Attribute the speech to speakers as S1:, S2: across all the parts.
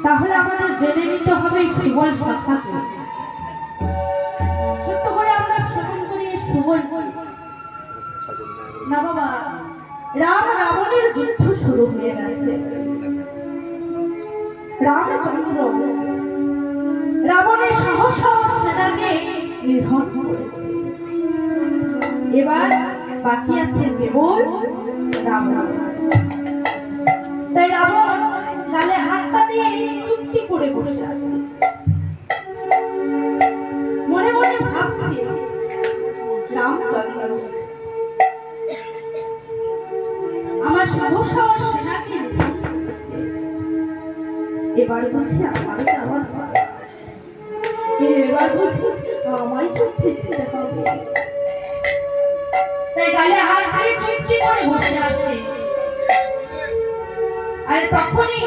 S1: তাহলে আমাদের জেনে নিতে হবে এই সুবল কথাকে। ছোট্ট করে আমরা শ্রবণ করি এই সুবল। না বাবা, রাম রাবণের যুদ্ধ শুরু হয়ে গেছে। রামচন্দ্র রাবণের সাহস সেনাকে নিধন করেছে। এবার বাকি আছে কেবল রাবণ। তাই রাবণ গালে হাতটা দিয়ে চুক্তি করে বসে আছে, মনে মনে ভাবছে রামচন্দ্র আমার সাহস সেনাকে নিধন করেছে, এবার বুঝি আমার যাওয়ার পর, এবার বুঝি আমায় যুদ্ধে যেতে হবে। তাই গালে হাত দিয়ে চুক্তি করে বসে আছে। আর তখনই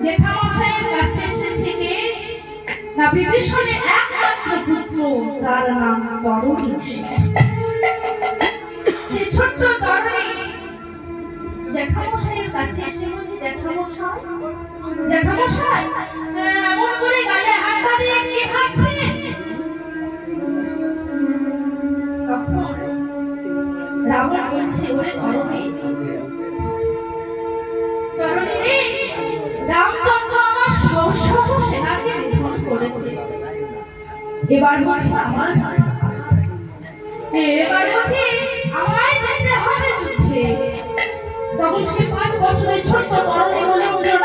S1: জেঠামশাইয়ের কাছে এসেছে কে না, বিভীষণের একমাত্র পুত্র, যার নাম তরণী। সে ছোট্ট তরণী জেঠামশাইয়ের কাছে এসে বলছে, জেঠামশাই জেঠামশাই এমন করে গালে হাতটা দিয়ে কি ভাবছেন? তখন রাবণ বলছে, ওরে তরণী তরণী রে, রামচন্দ্র আমার সহস্র সেনাকে নিধন করেছে, এবার বুঝি আমার এবার বুঝি আমায় যেতে হবে যুদ্ধে। তখন সে 5 বছরের ছোট্ট তরণী বলে উঠল,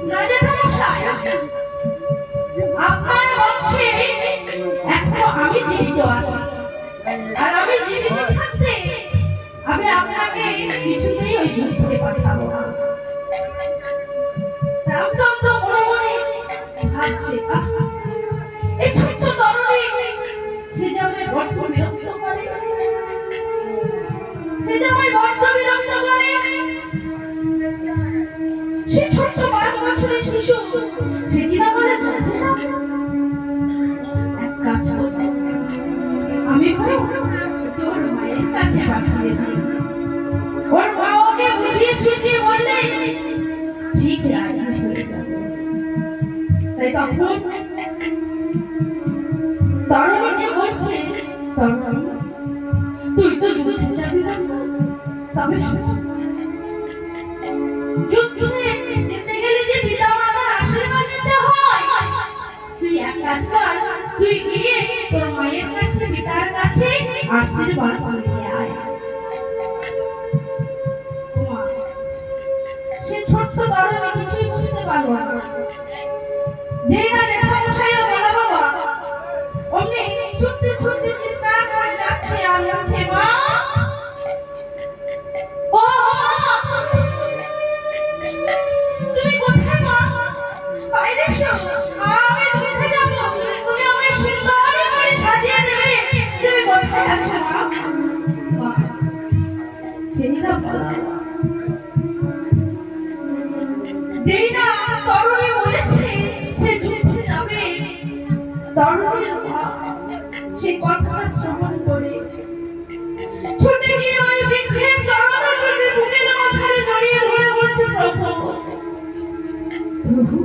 S1: না জেঠামশাই, আপনার বংশে এখনো আমি জীবিত আছি, আর আমি জীবিত থাকতে আমি আপনাকে কিছুতেই ওই যুদ্ধে পাঠাবো না। রামচন্দ্র মনে মনে ভাবছে, এই ছোট্ট তরণী সে যে আমায় বড্ড বিরক্ত করে, সে যে আমায় বড্ড বিরক্ত করে। সে ছোট্ট 5 বছরের শিশু, সে কিনা বলে যুদ্ধে যাবে। এক কাজ করব, আমি তোর মায়ের কাছে পাঠিয়ে দিই, ওর মা ওকে বুঝিয়ে সুঝিয়ে বললে ঠিক রাজি হয়ে যাবে। তাই তখন তরণীকে বলছে, তরণী তুই তো যুদ্ধে যাবি না, তবে যুদ্ধে যেতে গেলে যে পিতা মাতার আশীর্বাদ নিতে হয়, তুই এক কাজ কর, তুই গিয়ে তোর মায়ের কাছে পিতার কাছে আশীর্বাদ নিয়ে আয়। সে ছোট্ট তরণী কিছুই বুঝতে পারলো না। যেই না জেঠামশাইও বলা বাবা, অমনি ছুটতে ছুটতে চিৎকার করে যাচ্ছে আর বলছে, মা ও তুমি কোথায় মা? বাইরে এসো, আমি যুদ্ধে যাব, তুমি আমায় সুন্দর করে সাজিয়ে দেবে, তুমি কোথায় আছো মা? চিন্তা করো, যেই না তরণী বলেছে সে যুদ্ধে যাবে, তরণীর মা সেই কথাটা শ্রবণ করে ছুটে গিয়ে ওই বৃক্ষের চরণারবিন্দে বুকের মাঝখানে জড়িয়ে ধরে বলছে, প্রভু প্রভু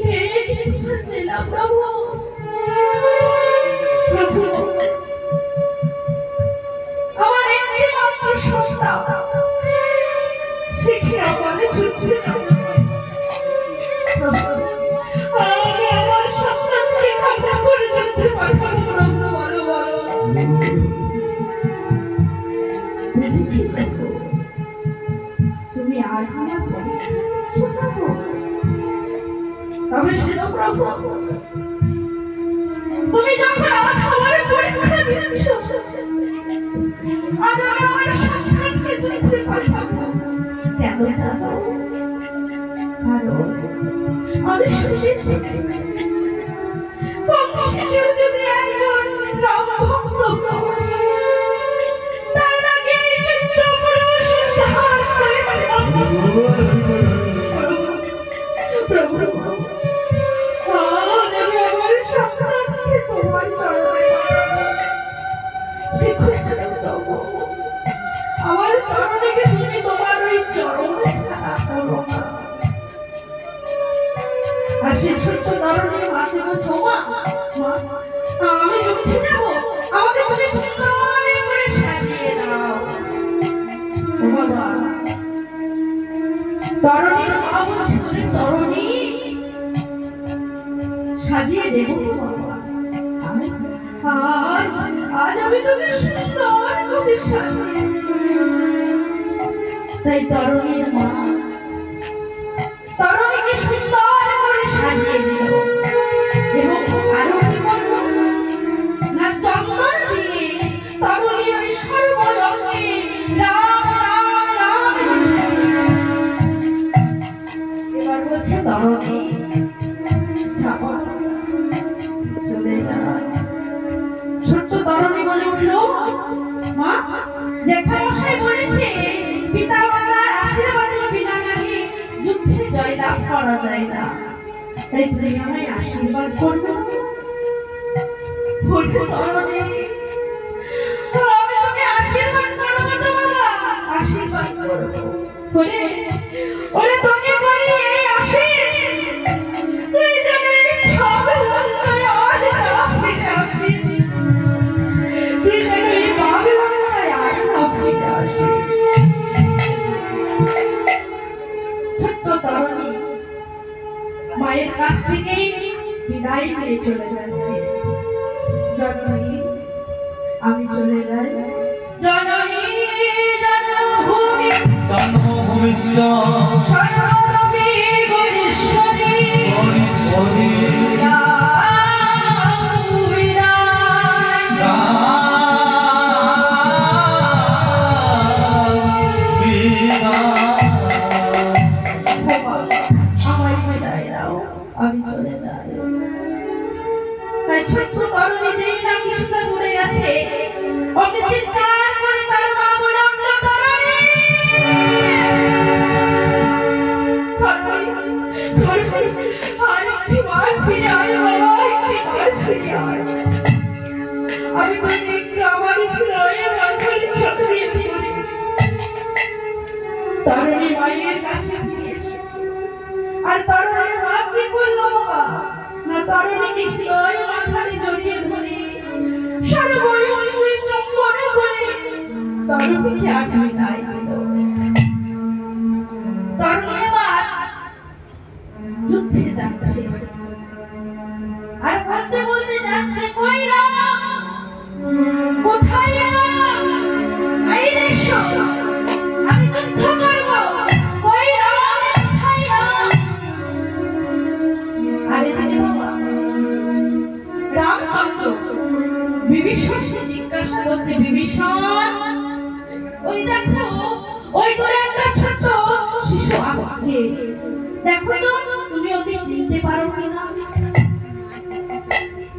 S1: হে কি দিলাম প্রভু, প্রভু আমার একটি মাত্র সন্তান, সে কি আমাকে যুদ্ধে যাবে? আমি আমার সন্তানকে কামনা করে যুদ্ধে পাঠাবো প্রভু, বলো বলো। বুঝেছি প্রভু, তুমি আজ আমার পরীক্ষা প্রভু, তবে শোনো প্রভু, তুমি যখন আজ আমার পরীক্ষা দিচ্ছ, আজ আমি আমার সন্তানকে যুদ্ধে পাঠাবো, কেন জানো? কারণ আমি শুনেছি বংশে কেউ যদি একজন রাম ভক্ত তার নাকি এই চিত্রপুরুষ উদ্ধার করেছে। প্রভু আমি আমার সন্তানকে তোমার চরণে আমার তরণীকে তুমি তোমার ওই চরণে ছাড়া করো না। আর সে ছোট্ট তরুণীর মাকে বলছো, মা মা, আমি যুদ্ধে যাবো, আমাকে তুমি সুন্দর করে সাজিয়ে দাও। ও বাবা, তরুণীর মা বলছে, তরুণী সাজিয়ে দেবো বাবা, আজ আমি তোকে সুন্দর করে সাজিয়ে। তাই তরুণীর মা তরুণীকে সুন্দর করে সাজিয়ে দিল এবং আরো কি বলল না, চন্দন দিয়ে তরুণীর সর্বরঙ্গে রাম রাম রাম। এবার বলছে, তরুণী চলে যা। ছোট্ট তরুণী বলে উঠল, মা, জ্যাঠামশাই বলেছে পিতা মাতার আশীর্বাদের বিনা নাকি যুদ্ধে জয়লাভ করা যায় না, তাই তুমি আমায় আশীর্বাদ করবে। তরুণী, আমি তোকে আশীর্বাদ করবো তো বাবা, আশীর্বাদ করবো। ওরে তোকে বলি এই আশীর্বাদ, তুই যেন মায়ের কাছ থেকে বিদায় নিয়ে চলে যাচ্ছে। জননী, আমি চলে যাই। জননী জন্মভূমি জন্মভূমিশ্চ সর্বরূপী গরিষ্যতি গরিষ্যতি আমি চলে যাই। তাই ছোট্ট তরুণী যেই না কিছুটা দূরে গেছে, অমনি চিৎকার করে তার মা বলে উঠল, তরুণী আরেকটি বার ফিরে আয় বাবা, একটি বার ফিরে আয়। আমি তোকে একটু আমার হৃদয়ে মাঝারি ছড়িয়ে দিই। তরুণী মায়ের কাছে ফিরে এসেছে। আর তরুণীর মা কি করলো বাবা না, তরুণীকে হৃদয়ে মাঝারি জড়িয়ে ধরে সর্বময় চুম্বন করে তরুণীকে আজ বিদায় দিল। তরুণী এবার যুদ্ধে যাচ্ছে আর বলতে বলতে যাচ্ছে, কই রাম, কোথায় রাম, এই দেখো আমি যুদ্ধ করবো, কই রাম, কোথায় রাম। আর এদিকে বাবা রামচন্দ্র বিভীষণকে জিজ্ঞাসা করছে, বিভীষণ, ওই দেখো ওই করে একটা ছোট শিশু আসছে, দেখো তো তুমি ওকে চিনতে পারো কিনা।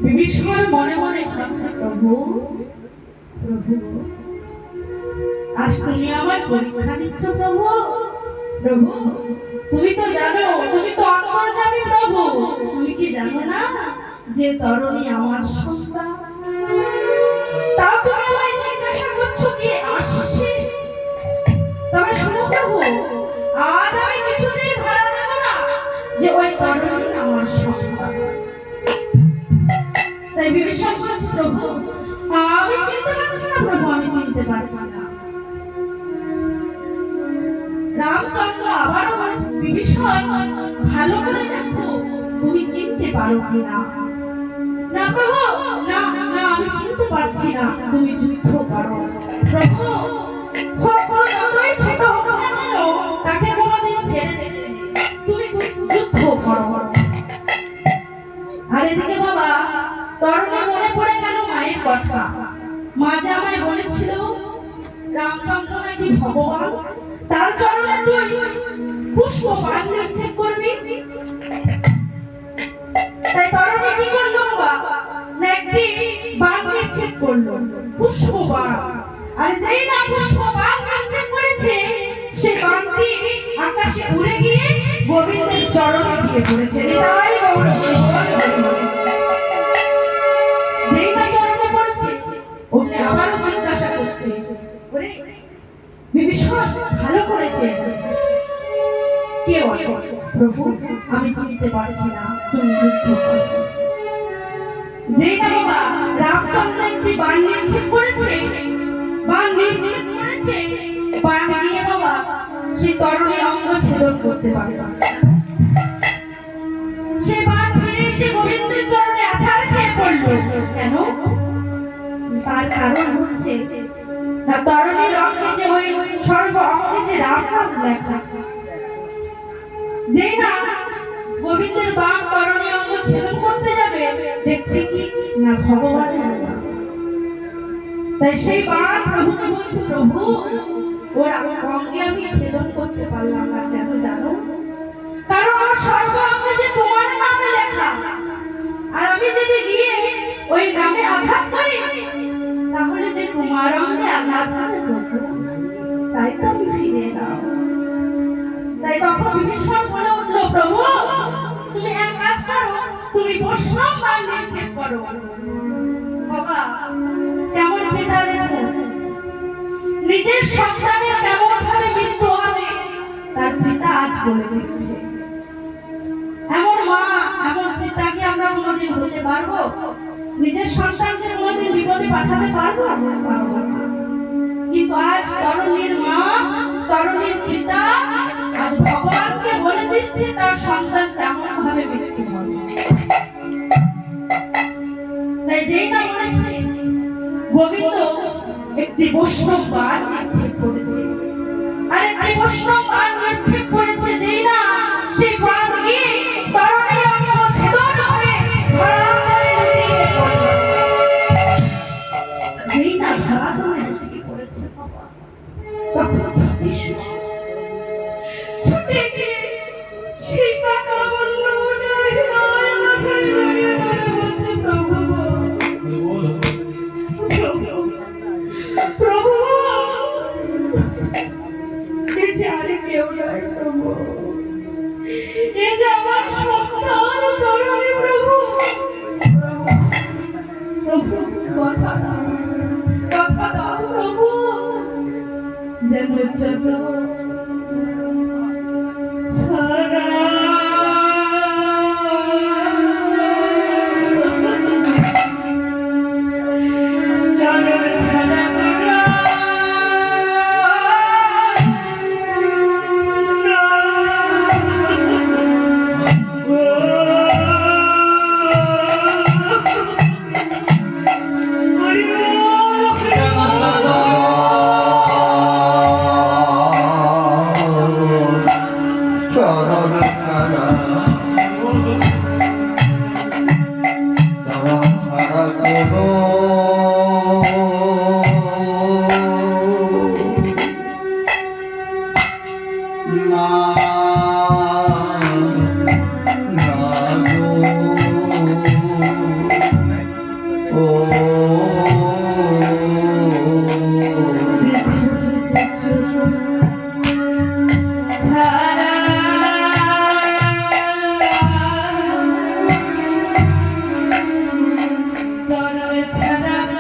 S1: বিভীষণ মনে মনে ভাবছে, প্রভু প্রভু আজ তুমি আমার পরীক্ষা নিচ্ছ প্রভু। প্রভু তুমি তো জানো, তুমি তো অন্তর্যামী প্রভু, তুমি কি জানো না যে তরুণী আমার সন্তান? তাও তুমি আমায় জিজ্ঞাসা করছো কে আসছে? তবে শোনো প্রভু, আজ আমি কিছুতেই ধরা দেব না যে ওই তরুণী আমার সন্তান। তাই বিভীষণ বলছে, প্রভু আমি চিনতে পারছি না, প্রভু আমি চিনতে পারছি না। রামচন্দ্র আবারও বলছে, বিভীষণ ভালো করে দেখো তুমি চিনতে পারো কিনা। না প্রভু, না না আমি চিনতে পারছি না, তুমি যুদ্ধ করো। প্রভু শত্রু যতই ছোট হোক না কেন তাকে কোনোদিন ছেড়ে দেবে, তুমি যুদ্ধ করো। আর এদিকে বাবা তরুণীর মনে পড়ে গেল মায়ের কথা। মা যে আমায় বলেছিল রামচন্দ্র নাকি ভগবান, তার চরণে তুই পুষ্প বাণ নিক্ষেপ করবি। তাই তরুণী কি করলো বাবা না, একটি বাণ নিক্ষেপ করলো, পুষ্প বাণ। আর যেই না পুষ্প বাণ নিক্ষেপ করেছে, সে বাণটি আকাশে উড়ে গিয়ে গোবিন্দের চরণে গিয়ে পড়েছে। যেই না চরণে পড়েছে, ওকে আবারও জিজ্ঞাসা করছে, বিভীষণ ভালো করেছে কে বলে? প্রভু আমি চিনতে পারছি না, তুমি যুদ্ধ করো। যেই না বাবা রামচন্দ্র একটি বাণ নিক্ষেপ করেছে, বাণ গিয়ে বাবা সেই তরুণীর অঙ্গ ছেদন করতে পারবে না। সে বাণ ফিরে এসে গোবিন্দের চরণে আছাড় খেয়ে পড়ল। কেন? তার কারণ হচ্ছে না তরুণীর অঙ্গে যে ওই সর্ব অঙ্গে যে রাম নাম লেখা। যেই না গোবিন্দের বাণ তরুণী অঙ্গ ছেদন করতে যাবে, দেখছি কি না ভগবানের নাম। তাই সেই বাণ প্রভুকে বলছে, প্রভু ওর অঙ্গে আমি ছেদন করতে পারলাম না, কেন জানো? কারণ আমার সর্ব অঙ্গে যে তোমার নামে লেখা, আর আমি যদি গিয়ে ওই নামে আঘাত করি তাহলে যে তোমার অঙ্গে আঘাত হবে, তাই তো আমি ফিরে এলাম। তাই তখন বিভীষণ বলে উঠলো, প্রভু তুমি এক কাজ করো, তুমি বৈষ্ণব বাণ নিক্ষেপ করো। বাবা কেমন পিতা দেখো, নিজের সন্তানের কেমন ভাবে মৃত্যু হবে তার পিতা আজ বলে দিচ্ছে। এমন মা এমন পিতাকে আমরা কোনোদিন হতে পারবো? নিজের সন্তানকে কোনোদিন বিপদে পাঠাতে পারবো? পারবো না। কিন্তু আজ তরুণীর মা, তরুণীর পিতা আজ ভগবানকে বলে দিচ্ছে তার সন্তান কেমন ভাবে মৃত্যু হবে। তাই যেই না বলেছে গোবিন্দ একটি বৈষ্ণব বাণ নিক্ষেপ করেছে, আর একটি বৈষ্ণব বাণ নিক্ষেপ করেছে, যেই না সেই বাণ গিয়ে তরুণীর অঙ্গ ছেদন করে ধরাতলে লুটিয়ে পড়ল। যেই না ধরাতলে লুটিয়ে পড়েছে তখন বিষ্ণু ছুটে গিয়ে সেই কাকা বলল, প্রভু এ যে আর কেউ নয়, প্রভু এ যে আমার সন্তান তরুণী, প্রভু প্রভু কথা দাও প্রভু, যেন ছাড়া ছাড়া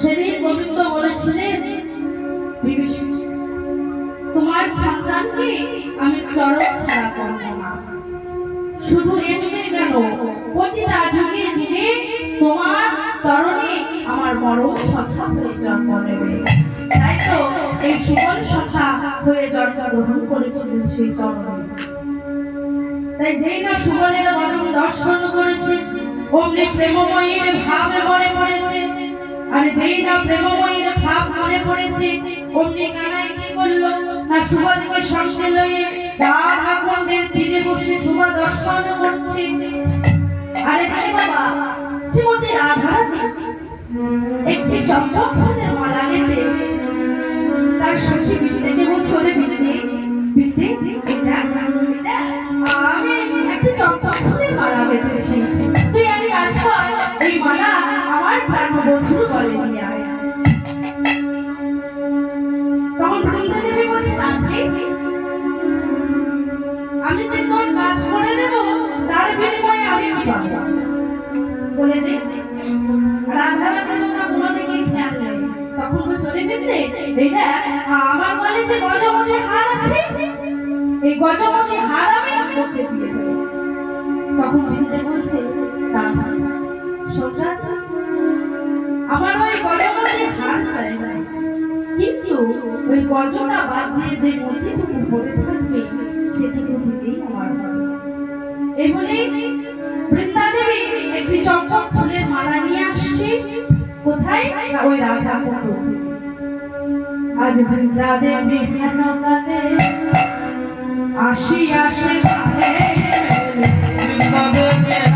S1: সেদিন গোবিন্দ বলেছিলেন বিভীষণ, তোমার সন্তানকে আমি চরণ ছাড়া করব না। শুধু এ যুগে কেন, প্রতিটা যুগে যুগে তোমার তরণে আমার বড় সখা হয়ে জন্ম নেবে। তাই তো এই সুবল সখা হয়ে জন্মগ্রহণ করেছিলেন সেই তরণে। তাই যেই না সুবলের বদন দর্শন করেছে, অমনি প্রেমময়ীর ভাবে মনে পড়েছে। আর যেই না প্রেমময়ীর ভাব মনে পড়েছে, অমনি কানাই কি করলো না সুবলকে সঙ্গে লয়ে রাধাকুণ্ডের তীরে বসে শোভা দর্শন করছে। আরে আরে বাবা, শ্রীমতী রাধারানী একটি চম্পক ফুলের মালা গেঁথে তার সখী বিদ্যেকে বলছে, ওরে বিদ্যে বিদ্যে, আমি একটি চম্পক ফুলের মালা গেঁথেছি, তুই আমি আজকাল এই মালা আমার প্রাণবধূর গলে নিয়ে আয়। তখন বৃন্দা দেবী বলছে, রাত্রি আমি যে তোর কাজ করে দেব তার বিনিময়ে আমি কি পাবো বলে দে। রাধারানীর কথা কোনো দিকে খেয়াল নেই। তখন চলে ফিরতে, এই দেখ আমার বলে যে গজমতি হার আছে, এই গজমতি হার আমি তোকে দিয়ে দেবো। তখন বৃন্দা বলছে, রাধা সোজা আমার ওই গজমতি হার চাই না, কিন্তু ওই গজটা বাদ দিয়ে যে মতিটুকু পড়ে থাকবে সেটুকু দিতেই আমার হবে। এই বলেই বৃন্দা দেবী একটি চম্পক ফুলের মালা নিয়ে আসছে। কোথায়? না ওই রাধাকুণ্ড। আজ বৃন্দা দেবী হেন কালে আসি আসে কালে, বৃন্দা দেবী